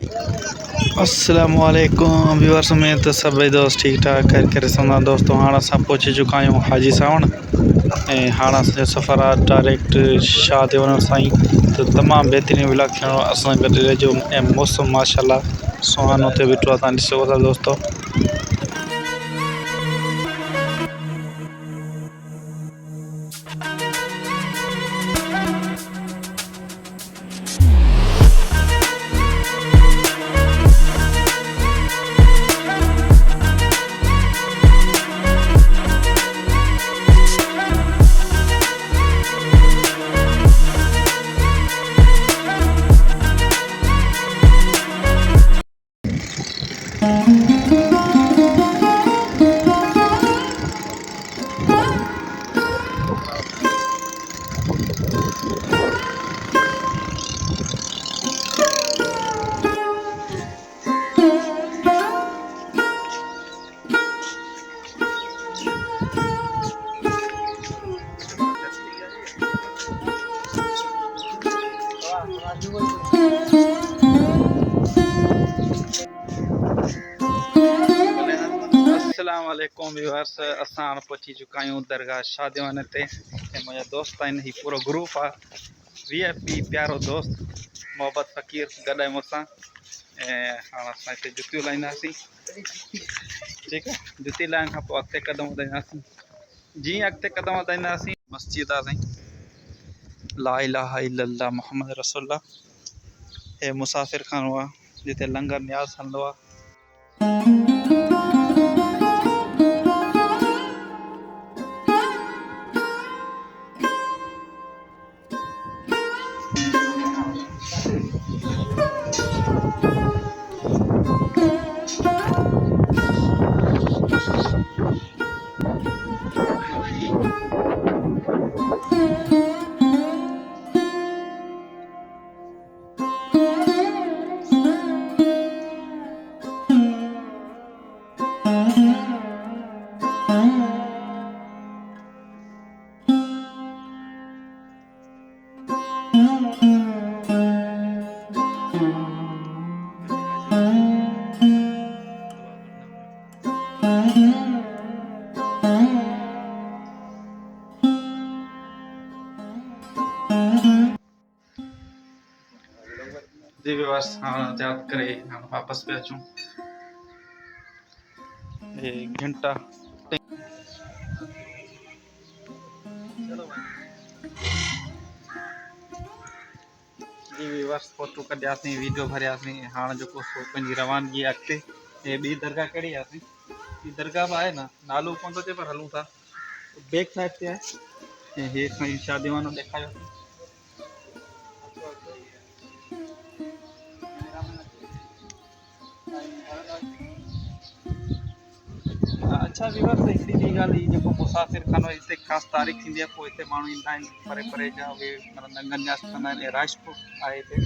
अस्सलामुअलैकुम व्यूअर्स में तो सभी दोस्त ठीक ठाक कर सुना दोस्तों हाँ अस पहुँची चुका आहियूं हाजी सावण हाँ असांजो सफ़र आहे डायरेक्ट शाह दीवानो साईं तो तमामु बहितरीन व्लॉग थियणो असां गॾु रहिजो ऐं मौसम माशाल्लाह सुहानो थिए बीठो आहे तव्हां ॾिसो था दोस्तों। अस्सलाम वालेकुम व्यूअर्स असां हाणे पहुची चुका आहियूं दरगाह शाह दीवाने ते ऐं मुंहिंजा दोस्त आहिनि ही पूरो ग्रुप आहे VIP प्यारो दोस्त मोहब्बत फ़कीर गॾु आहे मूंसां ऐं हाणे असां हिते जुतियूं लाहींदासीं ठीकु आहे। जुती लाहिण खां पोइ अॻिते क़दम वधाईंदासीं। जीअं अॻिते क़दम वधाईंदासीं मस्जिद आहे साईं ला इलाहा इल्लल्लाह मुहम्मद रसूलुल्लाह हे मुसाफ़िर खानो आहे जिते लंगर न्याज़ हलंदो आहे। जी बस हाँ याद करे हाँ वापस पे अचूं एक घंटा जी बस फोटो कढियासीं वीडियो भरियासीं हाँ जो पंहिंजी रवानगी अॻिते हे ॿी दरगाह कहिड़ी आहे ॿी दरगाह बि आहे न नालो कोन थो अचे पर हलूं था बैक साइड ते आहे ऐं हे साईं शाह दीवानो ॾेखारियो। अच्छा व्यूअर्स हिकिड़ी ॿी ॻाल्हि ही जेको मुसाफ़िर खानो हिते ख़ासि तारीख़ थींदी आहे पोइ हिते माण्हू ईंदा आहिनि परे परे जा उहे मतिलबु लंगर न्यास कंदा आहिनि ऐं राजपुर आहे हिते।